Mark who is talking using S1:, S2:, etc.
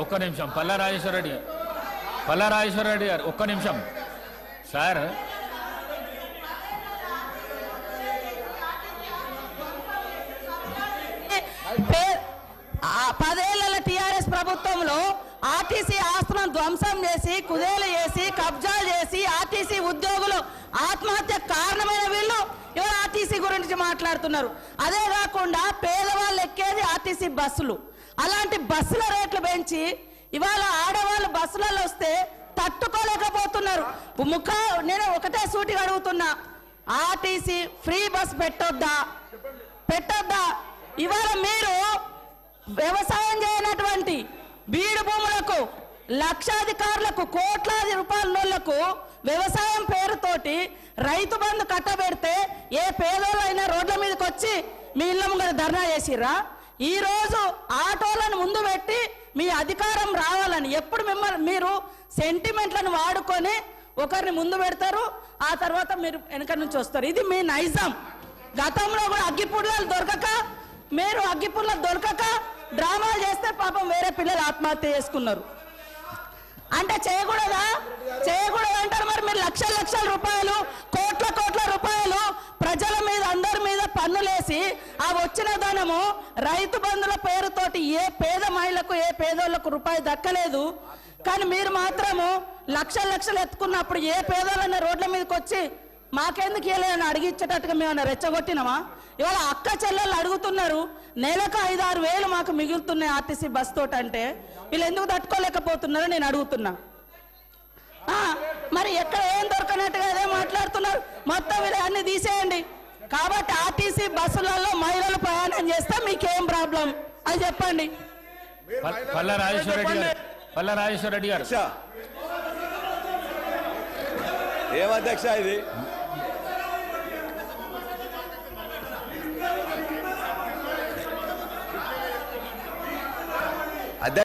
S1: ఒక్క నిమిషం పల్లా రాజేశ్వర రెడ్డి గారు ఒక్క నిమిషం సార్.
S2: పదేళ్ల టీఆర్ఎస్ ప్రభుత్వంలో ఆర్టీసీ ఆస్తులను ధ్వంసం చేసి కుదేలు చేసి కబ్జా చేసి ఆర్టీసీ ఉద్యోగులు ఆత్మహత్య కారణమైన వీళ్ళు ఇవాళ ఆర్టీసీ గురించి మాట్లాడుతున్నారు. అదే కాకుండా పేదవాళ్ళు ఎక్కేది ఆర్టీసీ బస్సులు, అలాంటి బస్సుల రేట్లు పెంచి ఇవాళ ఆడవాళ్ళు బస్సులలో వస్తే తట్టుకోలేకపోతున్నారు. నేను ఒకటే సూటిగా అడుగుతున్నా, ఆర్టీసీ ఫ్రీ బస్ పెట్టొద్దా? ఇవాళ మీరు వ్యవసాయం చేయనటువంటి బీడు భూములకు లక్షాధికారులకు కోట్లాది రూపాయలకు వ్యవసాయం పేరుతోటి రైతు బంధు కట్టబెడితే ఏ పేదోళ్ళైనా రోడ్ల మీదకి వచ్చి మీ ఇళ్ళ ముంగర ధర్నా చేసిర్రా? ఈ రోజు ఆటోలను ముందు పెట్టి మీ అధికారం రావాలని ఎప్పుడు మీరు సెంటిమెంట్లను వాడుకొని ఒకరిని ముందు పెడతారు, ఆ తర్వాత మీరు వెనక నుంచి వస్తారు. ఇది మీ నైజం. గతంలో కూడా అగ్గిపుల్లలు దొరకక డ్రామాలు చేస్తే పాపం వేరే పిల్లలు ఆత్మహత్య చేసుకున్నారు. అంటే చేయకూడదు అంటారు. మరి మీరు లక్షల రూపాయలు కోట్ల రూపాయలు ప్రజల మీద అందరి మీద పన్నులేసి ఆ వచ్చిన ధనము రైతు బంధుల పేరుతోటి ఏ పేద మహిళకు ఏ పేదోళ్లకు రూపాయి దక్కలేదు. కానీ మీరు మాత్రము లక్షలు ఎత్తుకున్నప్పుడు ఏ పేదోళ్ళన్న రోడ్ల మీదకి వచ్చి మాకెందుకు ఇవ్వలేదని అడిగిచ్చేటట్టుగా మేమన్నా రెచ్చగొట్టినామా? ఇవాళ అక్క చెల్లెళ్ళు అడుగుతున్నారు, నెలకు 5-6 వేలు మాకు మిగులుతున్నాయి ఆర్టీసీ బస్ తోటి. అంటే వీళ్ళు ఎందుకు తట్టుకోలేకపోతున్నారో నేను అడుగుతున్నా. మరి ఎక్కడ ఏం దొరకనట్టుగా అదే మాట్లాడుతున్నారు. మొత్తం వీళ్ళు అన్ని తీసేయండి. కాబట్టి ఆర్టీసీ బస్సులలో మహిళలు ప్రయాణం చేస్తే మీకేం ప్రాబ్లం అది చెప్పండి.
S1: పల్లా రాజేశ్వర రెడ్డి గారు
S3: ఏమధ్యక్ష ఇది